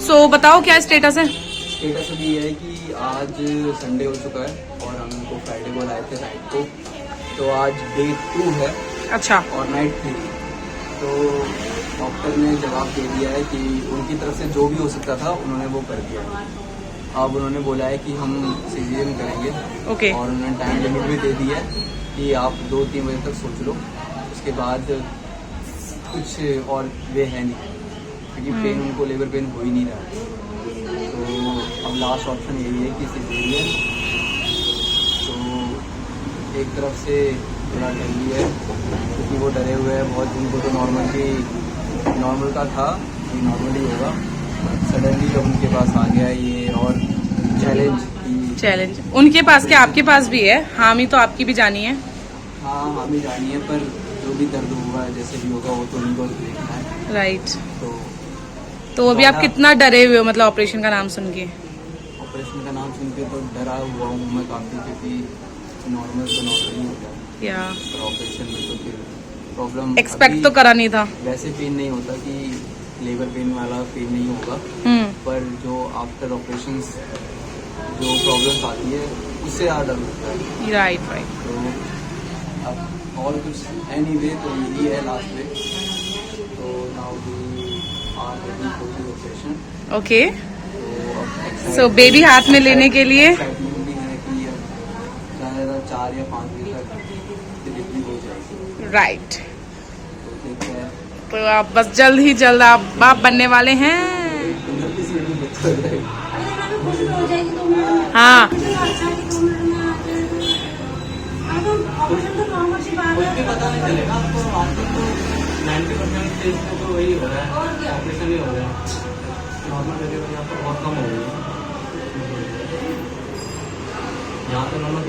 सो बताओ क्या स्टेटस है? स्टेटस अभी ये है कि आज संडे हो चुका है और हम उनको फ्राइडे को लाए थे नाइट को, तो आज डे 2 है। अच्छा। और नाइट 3। तो डॉक्टर ने जवाब दे दिया है कि उनकी तरफ से जो भी हो सकता था उन्होंने वो कर दिया। अब उन्होंने बोला है कि हम सीजरियन करेंगे। ओके। और उन्होंने टाइम लिमिट भी दे दी है कि आप 2-3 बजे तक सोच लो, उसके बाद कुछ और वे है नहीं, क्योंकि पेन उनको लेबर पेन हो ही नहीं रहा है। तो अब लास्ट ऑप्शन यही है कि सीजरियन। तो एक तरफ से थोड़ा डरी है क्योंकि वो डरे हुए हैं बहुत। उनको तो नॉर्मल का था कि नॉर्मली होगा, सडनली अब उनके पास आ गया ये और चैलेंज। उनके पास क्या आपके पास भी है? हामी तो आपकी भी जानी है। हाँ हामी जानी है, पर जो भी दर्द होगा जैसे भी होगा वो तो उनको देखना है। राइट। तो अभी आप कितना डरे हुए हो, मतलब ऑपरेशन का नाम सुन के? ऑपरेशन का नाम सुन के तो डरा हुआ हूँ मैं काफ़ी, क्योंकि नॉर्मल तो नॉर्मल ही हो गया या पर ऑपरेशन में तो फिर प्रॉब्लम एक्सपेक्ट तो करा नहीं था। वैसे पेन नहीं होता कि लेबर पेन वाला पेन नहीं होगा, पर जो आफ्टर ऑपरेशन जो प्रॉब्लम्स आती है उससे ज़्यादा डर लगता है। राइट। तो अब और कुछ एनीवे तो यही है लास्ट में। तो now we are ready for the operation. Okay. तो सो बेबी हाथ में लेने के लिए एक्साइटमेंट भी है कि अब ज़्यादा 4 या 5 बजे तक डिलीवरी हो जाएगी। राइट। तो देखते हैं। तो आप बस जल्द आप बाप बनने वाले हैं। हाँ। कुछ भी पता नहीं चलेगा आपको। आजकल तो 90% केस में तो वही हो रहा है, ऑपरेशन ही हो रहा है। नॉर्मल डिलीवरी यहाँ पर बहुत कम हो रही है। यहाँ तो नॉर्मल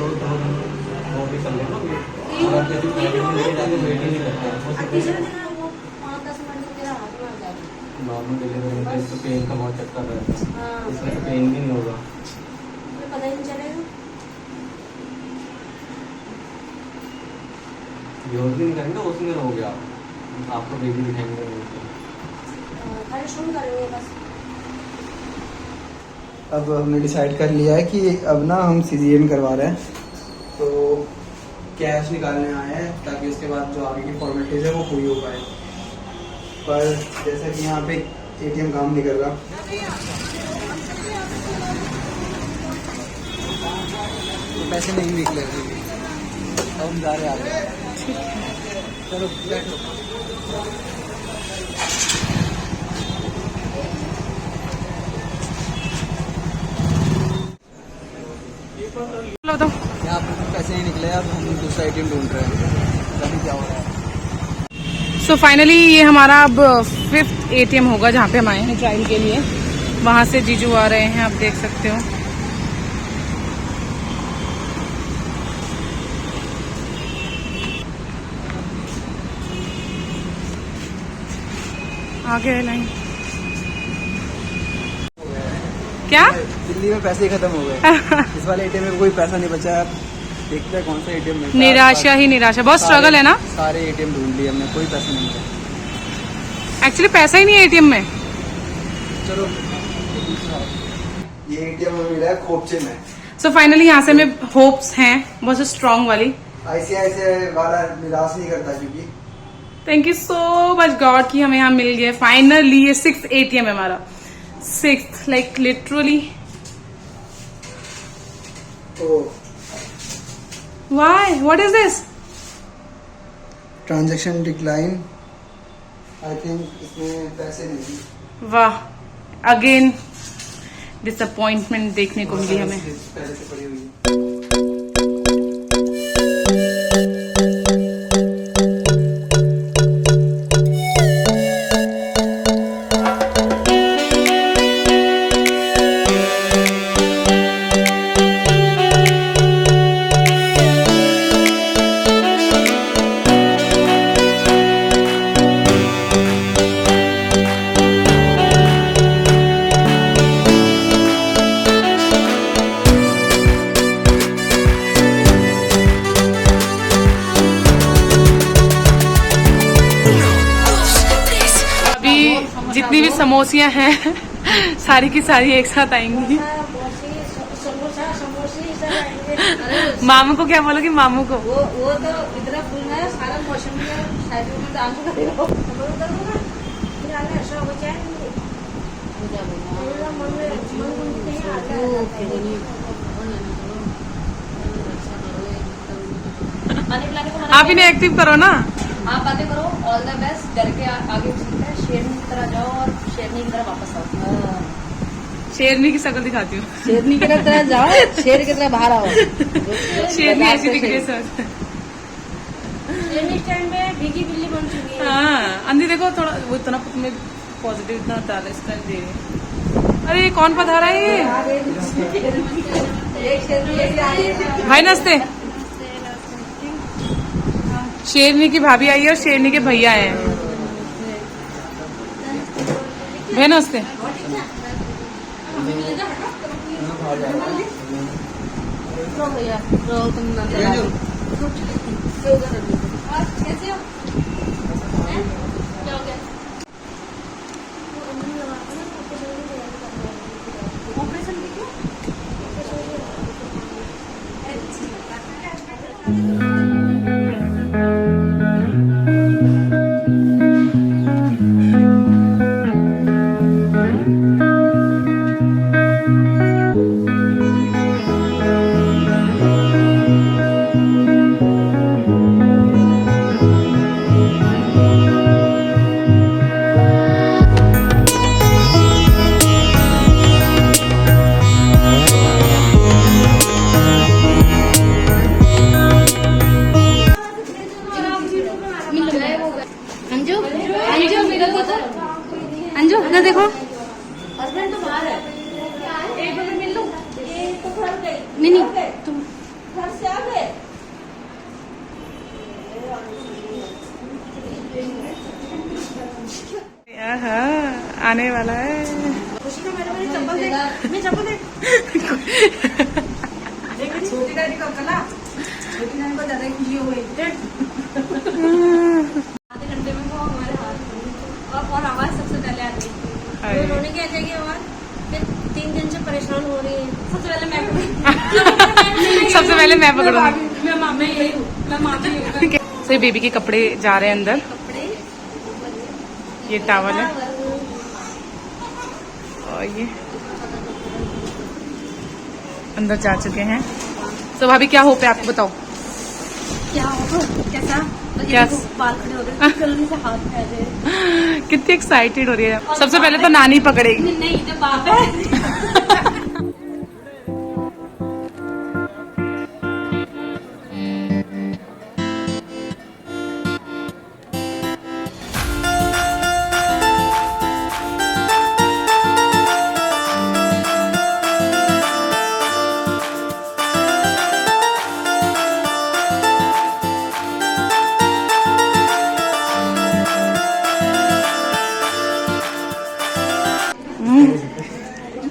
वो भी कर लेना, और जैसे प्राइवेट में लेके जाके वेट ही नहीं करते हैं। नॉर्मल डिलीवरी में तो पेन का बहुत चक्कर रहता है, इसमें तो पेन भी नहीं होगा। पता ही नहीं चलेगा। यूज भी नहीं करेंगे, उसमें हो गया आपको बेबी दिखाएंगे। खाली शुरू करेंगे बस। अब हमने डिसाइड कर लिया है कि अब ना हम सीजरियन करवा रहे हैं, तो कैश निकालने आए हैं ताकि उसके बाद जो आगे की फॉर्मेलिटीज है वो पूरी हो पाए। पर जैसे कि यहाँ पे एटीएम काम नहीं कर रहा, तो पैसे नहीं निकले अभी। अब हम जा रहे आगे। चलो बैठो। बताओ। यहाँ पर पैसे नहीं निकले, अब हम दूसरा एटीएम ढूंढ रहे हैं, पता नहीं क्या हो रहा है। सो फाइनली ये हमारा अब 5th एटीएम होगा जहाँ पे हम आए हैं ट्रायल के लिए। वहाँ से जीजू आ रहे हैं, आप देख सकते हो। आगे है लाइन। क्या? दिल्ली में पैसे ही खत्म हो गए। इस वाले एटीएम में कोई पैसा नहीं बचा है। देखते हैं कौन सा एटीएम मिलता है। निराशा ही निराशा, बहुत स्ट्रगल है ना। सारे एटीएम ढूंढ लिए हमने, कोई पैसा नहीं मिला। एक्चुअली पैसा ही नहीं है एटीएम में। चलो ये एटीएम में मिला है खोपचे में। सो फाइनली यहाँ से हमें होप्स हैं बहुत स्ट्रॉन्ग वाली। ICICI वाला निराश नहीं करता, क्योंकि thank you so much God कि हमें यहाँ मिल गया फाइनली। ये 6th एटीएम है हमारा, 6th like literally. Why? What is this? Transaction decline. I think इसमें पैसे नहीं। वाह, अगेन डिसअपॉइंटमेंट देखने को मिली हमें। पहले से पड़ी हुई है। जितनी भी समोसियां हैं सारी की सारी एक साथ आएंगी। समोसा समोसे सब आएंगे। मामू को क्या बोलोगी? मामू को वो तो इतना फूल है सारा मौसम में शायद में डांस करेगा। फिर आगे ऐसा हो जाएंगे। आप इन्हें एक्टिव करो ना। आप बातें करो, ऑल द बेस्ट, डर के आगे सीखा है, शेरनी की तरह जाओ और शेरनी की तरह वापस आओ। शेरनी की शक्ल दिखाती हूँ। शेरनी की तरह जाओ, शेर की तरह बाहर आओ। शेरनी ऐसी दिख रही है सर। ट्रेन स्टैंड में भीगी बिल्ली बन चुकी है। हाँ अंधी देखो, थोड़ा वो इतना में पॉजिटिव इतना डाल स्टाइल दे रही है। अरे ये कौन पधारा है ये? भाई नमस्ते। शेरनी की भाभी आई है और शेरनी के भैया हैं। भाई नमस्ते। भैया तुम कैसे हो? क्या हो गया? ऑपरेशन की क्यों? अंजू अंजू अंजू ना देखो, हस्बैंड तो बाहर है। एक मिनट मिल लूं। ये तो घर गई। नहीं तुम घर से आ गए। आहा, आने वाला है। खुशी का मेरे चप्पल दे। मैं चप्पल दे। छोटी दादी को कला, छोटी दादी को ज्यादा खुशी हो गई। आधे घंटे में वो हमारे हाथ और आवाज सबसे पहले आती है। वो रोने की आ जाएगी आवाज। फिर 3 दिन से परेशान हो रही है। सबसे पहले मैं सबसे पहले मैं पकड़ूंगी। मैं मामा यही हूँ, मैं मामा ही हूँ। सही बेबी के कपड़े जा रहे हैं अंदर। कपड़े ये टावल है और ये अंदर जा चुके हैं। तो भाभी क्या होप है आपको? बताओ क्या हो कैसा क्या? बाल खड़े हो गए, जल्दी से हाथ में आ जाए। कितनी एक्साइटेड हो रही है। सबसे पहले तो नानी पकड़ेगी। नहीं तो बाप है।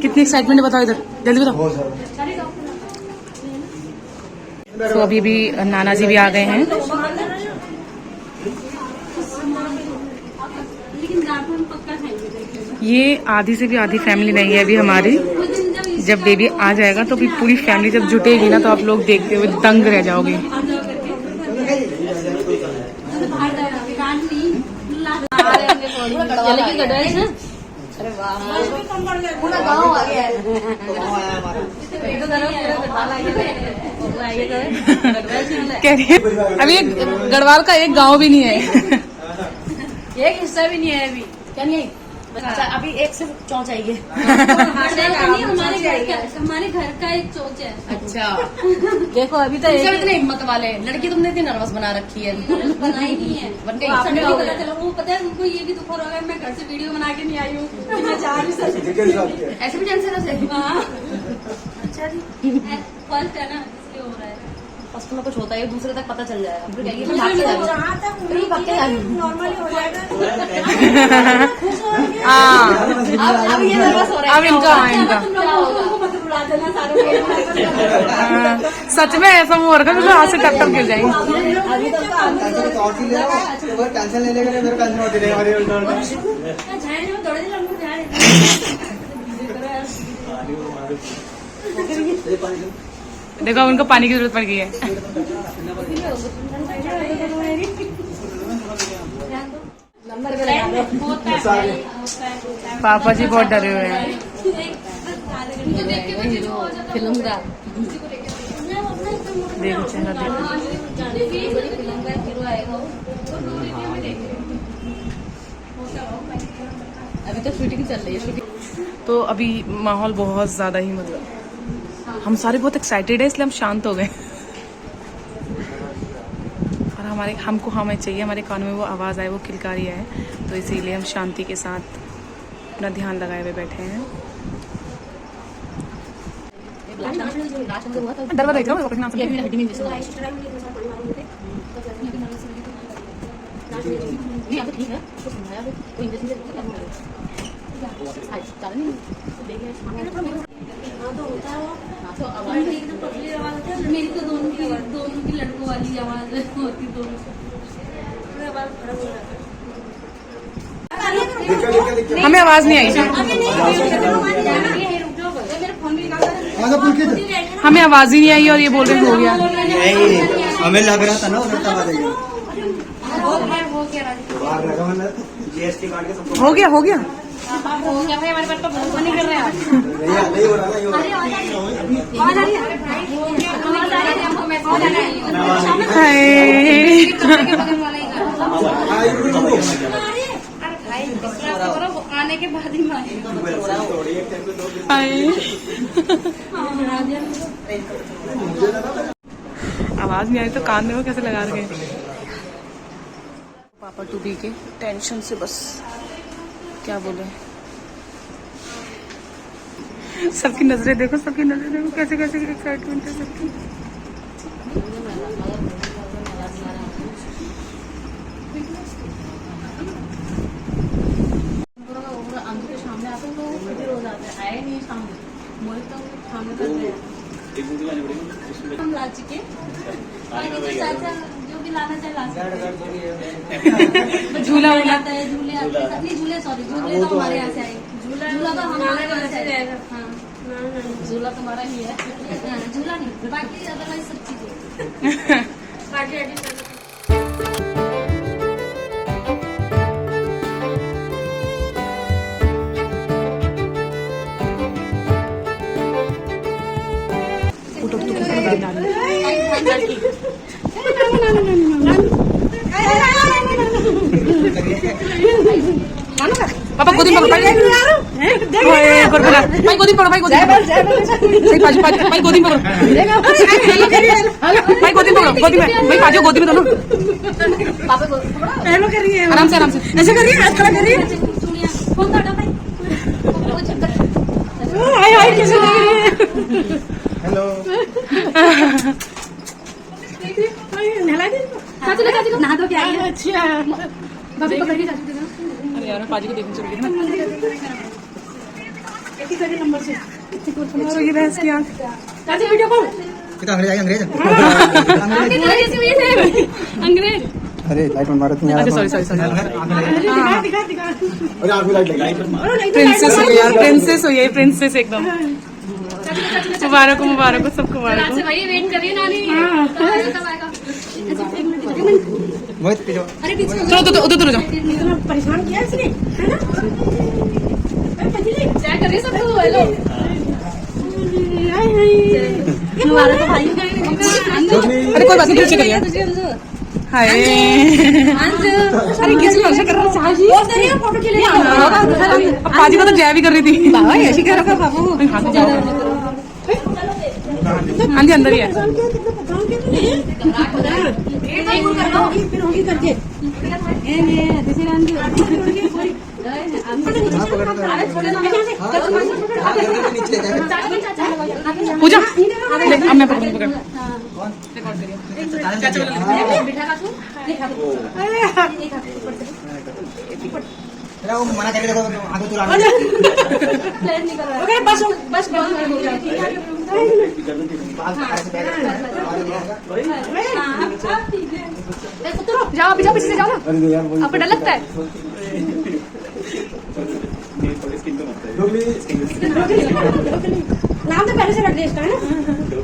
कितनी एक्साइटमेंट है बताओ, इधर जल्दी बताओ। बहुत ज्यादा। तो अभी भी नाना जी भी आ गए हैं। लेकिन दाल पक्का खाएंगे। ये आधी से भी आधी फैमिली नहीं है अभी हमारी। जब बेबी आ जाएगा तो फिर पूरी फैमिली जब जुटेगी ना, तो आप लोग देखते हुए दंग रह जाओगे। अरे वाह, पूरा गाँव आ गया है। कह रही है अभी ये गढ़वाल का एक गांव भी नहीं है। एक हिस्सा भी नहीं है अभी। क्या नहीं है? अच्छा अभी एक से चौंच आएगी। हमारे घर का एक चौंच है। अच्छा देखो अभी तो इतने हिम्मत वाले लड़की तुमने इतनी नर्वस बना रखी है। बनाई नहीं है, बन गई। पता चलो वो पता है उनको ये भी दुख हो रहा है, मैं घर से वीडियो बना के नहीं आई हूँ। मैं जा नहीं सकती। ऐसे भी टेंशन है। अच्छा जी फर्स्ट है ना, इसलिए हो रहा है। फर्स्ट में कुछ होता है, दूसरे तक पता चल जाएगा। फिर कहिए जहाँ तक नॉर्मली हो जाएगा। हाँ अब ये नर्वस हो रहा है। अब इनका इनका मत बुला देना सारे। सच में ऐसा हो रहा है कि आज से टक्कर गिर जाएंगे। टेंशन ले लेकर मेरे टेंशन होती रही हमारी। दौड़े देखो उनको पानी की जरूरत पड़ गई है। पापा जी बहुत डरे हुए हैं। फिल्म का देखो चेहरा देखो। फिल्म का हीरो आएगा वो। अभी तो शूटिंग चल रही है। शूटिंग तो अभी माहौल बहुत ज्यादा ही मतलब हम सारे बहुत एक्साइटेड है, इसलिए हम शांत हो गए। और हमको हमें चाहिए हमारे कानों में वो आवाज़ आए, वो किलकारी आए, तो इसीलिए हम शांति के साथ अपना ध्यान लगाए हुए बैठे हैं। दरवाजा देख रहा हूँ, नाम ठीक है तो समझाया कोई मेरी तो दोनों की लड़कों वाली आवाज होती दोनों। हमें आवाज़ नहीं आई। हमें आवाज़ ही नहीं आई और ये बोल रहे हो गया। हमें लग रहा था ना उधर तब आ जाएगा। GST काट के सबको हो गया हो गया भाई, हमारे पास तो बहुत नहीं कर रहे हैं। नहीं हो रहा आने के बाद ही आवाज नहीं आई तो कान में वो कैसे लगा रहे। पापा टू बी के टेंशन से बस क्या बोले। सबकी नजरें देखो, सबकी नजरें देखो, कैसे कैसे एक्साइटमेंट है सबकी। सामने आते हैं तो रोज आते हैं, आए नहीं सामने मोल तो सामने कर रहे हैं। हम ला चुके जो भी लाना चाहे ला सकते। झूला आता है, झूले आते हैं, नहीं झूले सॉरी झूले तो हमारे यहाँ से आएंगे। झूला तो हमारे यहाँ से आएगा। हाँ झूला तुम्हारा ही है। झूला नहीं, बाकी अदरवाइज सब चीजें पार्टी पापा गोदी पकड़ो, भाई गोदी पकड़ो, भाई गोदी पकड़ो, भाई गोदी पकड़ो, भाई गोदी पकड़ो, गोदी में भाई पाजो गोदी में दोनों। पापा को हेलो कर रही है, आराम से ऐसे कर रही है, हाथ खड़ा कर रही है। फोन काटो भाई। हाय हाय कैसे लग रही है। हेलो चाचू नहा धो के आई है। अच्छा भाभी पकड़ के चाचू देना। अरे यार मैं पाजी को देखने चल गई ना। नंबर से और ये भैंस की आँख। चाचू वीडियो कॉल कितना अंग्रेज अंग्रेज अंग्रेज। अरे लाइट में मारत नहीं आ अच्छा सॉरी अरे आंख में लाइट लगी। प्रिंसेस हो यार, प्रिंसेस हो ये, प्रिंसेस एकदम। मुबारक हो, मुबारक हो, सबको मुबारक हो। भाई वेट करिए नानी। मोहित पीछे अरे पीछे चलो तो उधर जाओ। परेशान किया इसने, है ना? क्या कर रही है सब लोग? हेलो मुबारक हो भाई। अरे कोई बात नहीं, पीछे करिए। हाय अरे किस वर्षा कर रहा है साजी? फोटो के लिए अब पाजी को तो जय भी कर रही थी। बाबा ऐसी कर रखा बाबू। हाँ जी अंदर ही है। पूजा अब मैं पकड़ वो मना करके देखो आगे तो बस जाओ अभी जाओ, पीछे से जाओ ना। आपको डर लगता है? पहले से बर्थडे इसका है ना।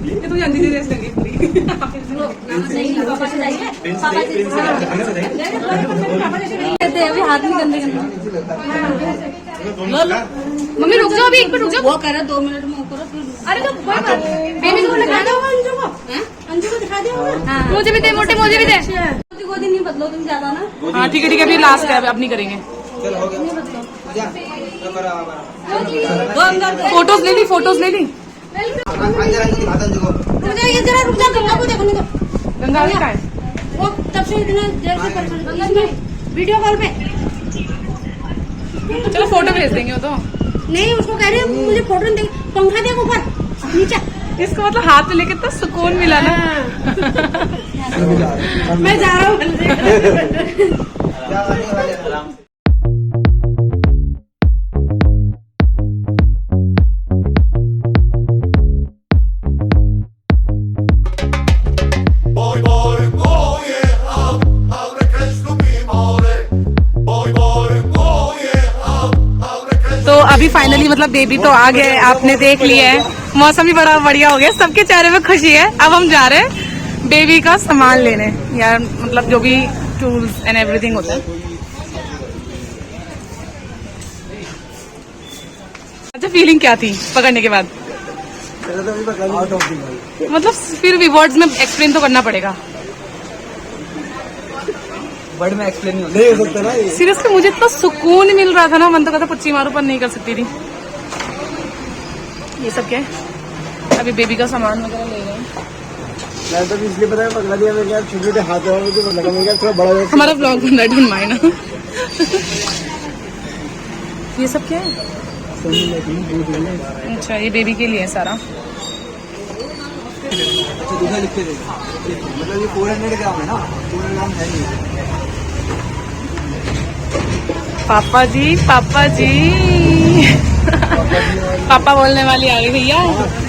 ये तो जानती थी रेस लगी पूरी। पापा से जाइए, पापा जी कहते हैं, अभी हाथ नहीं गंदे गंदे। मम्मी रुक जाओ, अभी एक मिनट रुक जाओ। वो करा 2 मिनट में वो करो फिर। अरे तो कोई बात नहीं, बेबी को दिखा दो। अंजू को दिखा दो। हाँ मुझे भी दे, मोटे मुझे भी दे। गोदी नहीं बदलो तुम ज्यादा ना। हाँ ठीक है, अभी लास्ट है, अब नहीं करेंगे। चल हो गया जा तो करा दो अंदर दो। फोटोज ले ली, फोटोज ले ली। अंदर अंदर दिखा अंजू को मुझे ये जरा रुक जा, गंगा को देखने दो। गंगा का है। वो तब से इतना देर से परेशान इसमें वीडियो कॉल पे। चलो फोटो भेज देंगे वो तो। नहीं उसको कह रही है मुझे फोटो नहीं देगी, पंखा दे ऊपर नीचे। इसको मतलब हाथ में लेके तो सुकून मिला ना। मैं जा रहा हूँ। तो अभी फाइनली मतलब बेबी तो आ गए, आपने देख लिया है। मौसम भी बड़ा बढ़िया हो गया, सबके चेहरे में खुशी है। अब हम जा रहे हैं बेबी का सामान लेने, यार मतलब जो भी टूल्स एंड एवरीथिंग होता है। अच्छा फीलिंग क्या थी पकड़ने के बाद? मतलब फिर भी वर्ड्स में एक्सप्लेन तो करना पड़ेगा। वर्ड में एक्सप्लेन नहीं हो सकता ना ये। सीरियसली मुझे इतना सुकून मिल रहा था ना, मन तो कहता पुच्ची मारू पर नहीं कर सकती थी। ये सब क्या है? अभी बेबी का सामान वगैरह ले रहे हैं। मैं तो इसलिए पता है पकड़ा दिया मेरे यार, छोटे हाथ में मुझे लगा मेरे थोड़ा बड़ा। हमारा ब्लॉग बन रहा है, डोंट माइंड। ये सब क्या है? अच्छा ये बेबी के लिए है सारा। अच्छा दूसरा लिख के दे, मतलब ये 400 ग्राम है ना, 400 ग्राम है नहीं। पापा जी, पापा जी। पापा बोलने वाली आ गई भैया।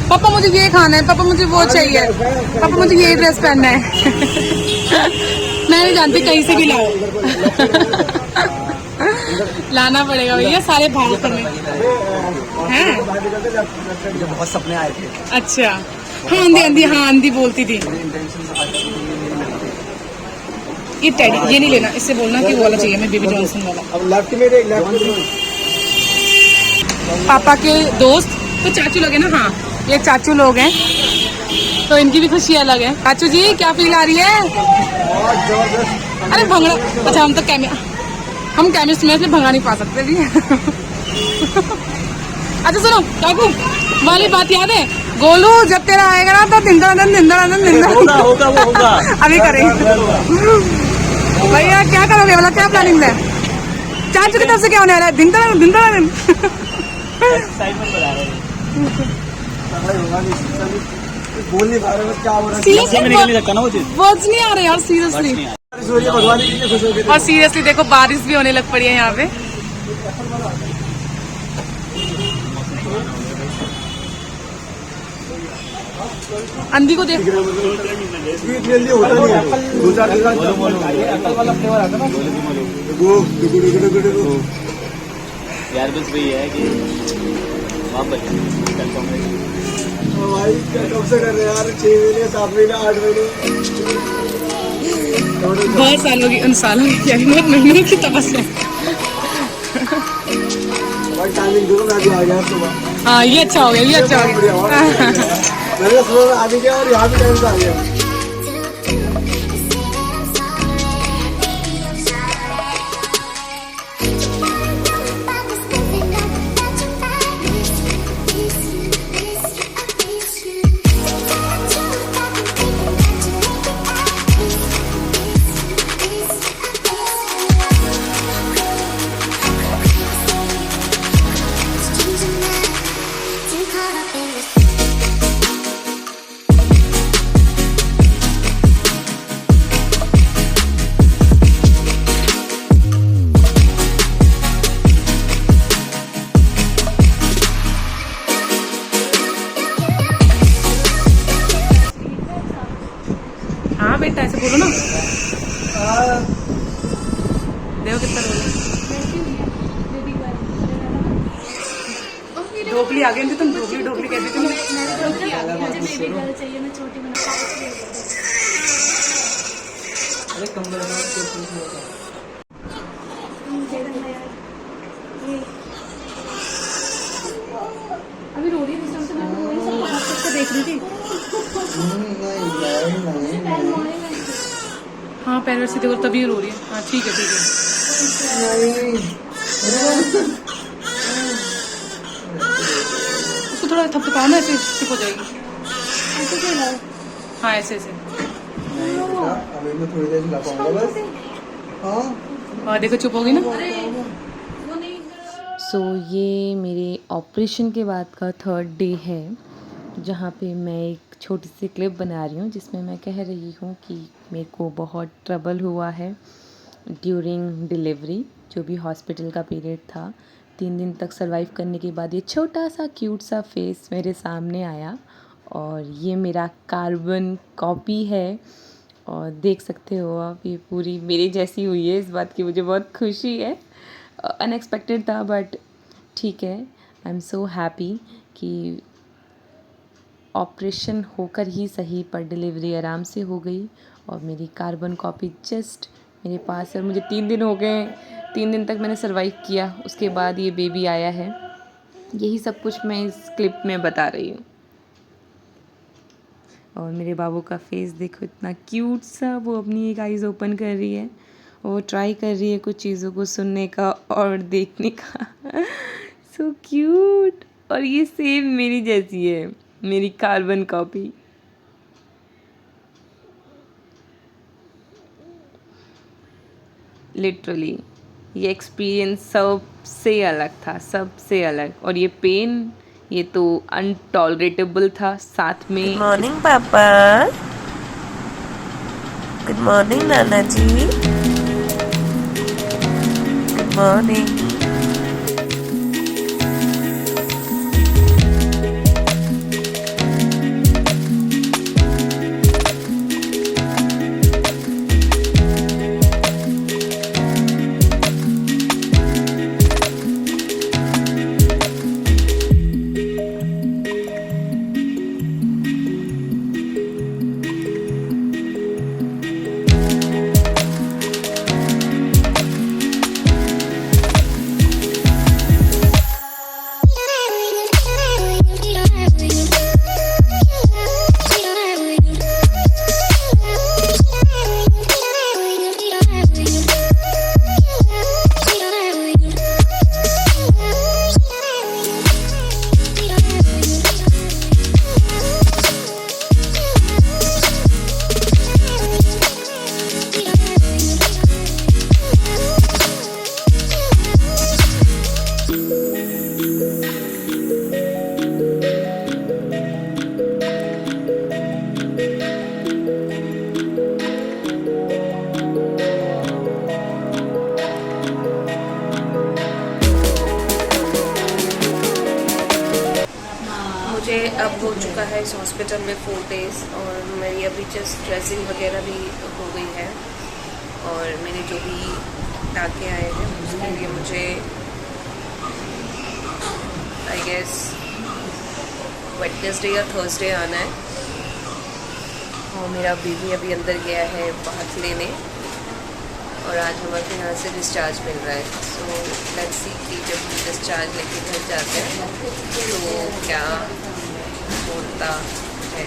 पापा मुझे ये खाना है, पापा मुझे वो चाहिए, पापा मुझे ये ड्रेस पहनना है। मैं नहीं जानती, कहीं से भी लाओ। लाना पड़ेगा भैया, सारे भाव करने हैं। बहुत सपने आए थे। अच्छा हाँ आंधी आंधी, हाँ आंधी बोलती थी। ये टेडी ये नहीं लेना, इससे बोलना कि वो वाला चाहिए, मैं बेबी जॉनसन वाला। अब लेफ्ट में देख, लेफ्ट में। पापा के दोस्त तो चाचू लोग हैं ना, हाँ ये चाचू लोग हैं, तो इनकी भी खुशी अलग है। चाचू जी क्या फील आ रही है? अरे भंगड़ा, अच्छा हम तो हम केमिस्ट में इसलिए भंगा नहीं पा सकते भी। अच्छा सुनो काकू, वाली बात याद है? गोलू जब तेरा आएगा ना तो दिन होगा। अभी करेंगे भैया, क्या करोगे मतलब, क्या प्लानिंग है? चाचू की तरफ से क्या होने वाला है? दिन बोल नहीं पा रहे हो क्या हो रहा है। वर्ड्स नहीं आ रहे यार सीरियसली। भगवान की खुश हो गए। और सीरियसली देखो बारिश भी होने लग पड़ी है यहाँ पे। अंधी को देख, जल्दी होता नहीं है, 2-4 दिन वाला फ्लेवर आता ना यार बस वही है कि वापस भाई कब से कर रहे हैं यार, 6 महीने 7 महीने 8 महीने, बहुत सालों की, उन सालों की क्या, बहुत महीनों की तपस्या। भाई टाइमिंग दो, मैं भी आ गया सुबह। हाँ ये अच्छा हो गया, ये अच्छा हो गया। मैंने सुबह आ भी गया और यहाँ भी टाइम से आ गया। ढोकली आ गई, तुम ढोकली ढोकली कहती थी। मुझे बेबी गर्ल चाहिए, मैं छोटी बना अरे कंबल अभी रो रही है, तो मैं वही सब देख रही थी। नहीं हाँ पैर वैसे देखो तभी रो रही है। हाँ ठीक है ठीक है। उसको थोड़ा थपथपाओ ना, ऐसे चुप हो जाएगी। हाँ ऐसे ऐसे। अभी मैं थोड़ी देर चला पाऊंगा बस। हाँ हाँ देखो चुप होगी ना। सो ये मेरे ऑपरेशन के बाद का 3rd डे है, जहाँ पे मैं एक छोटी सी क्लिप बना रही हूँ जिसमें मैं कह रही हूँ कि मेरे को बहुत ट्रबल हुआ है ड्यूरिंग डिलीवरी। जो भी हॉस्पिटल का पीरियड था, 3 दिन तक सरवाइव करने के बाद ये छोटा सा क्यूट सा फेस मेरे सामने आया, और ये मेरा कार्बन कॉपी है। और देख सकते हो आप, ये पूरी मेरे जैसी हुई है। इस बात की मुझे बहुत खुशी है। अनएक्सपेक्टेड था बट ठीक है। आई एम सो हैप्पी कि ऑपरेशन होकर ही सही पर डिलीवरी आराम से हो गई, और मेरी कार्बन कॉपी जस्ट मेरे पास है। मुझे 3 दिन हो गए, 3 दिन तक मैंने सरवाइव किया, उसके बाद ये बेबी आया है। यही सब कुछ मैं इस क्लिप में बता रही हूँ। और मेरे बाबू का फेस देखो, इतना क्यूट सा। वो अपनी एक आइज़ ओपन कर रही है, वो ट्राई कर रही है कुछ चीज़ों को सुनने का और देखने का। So cute. और ये सेम मेरी जैसी है, मेरी कार्बन कॉपी। लिटरली ये एक्सपीरियंस सबसे अलग था, सबसे अलग। और ये पेन, ये तो अनटॉलरेटेबल था। साथ में गुड मॉर्निंग पापा, गुड मॉर्निंग नाना जी, गुड मॉर्निंग। मुझे अब हो चुका है इस हॉस्पिटल में 4 डेज़, और मेरी अभी जस्ट ड्रेसिंग वगैरह भी हो गई है। और मेरे जो भी टाँके आए हैं उसके लिए मुझे आई गेस वेडनेसडे या थर्सडे आना है। और मेरा बेबी अभी अंदर गया है बात लेने, और आज हमारे यहाँ से डिस्चार्ज मिल रहा है। सो लेट्स सी कि जब हम डिस्चार्ज लेके घर जाते हैं तो क्या होता है।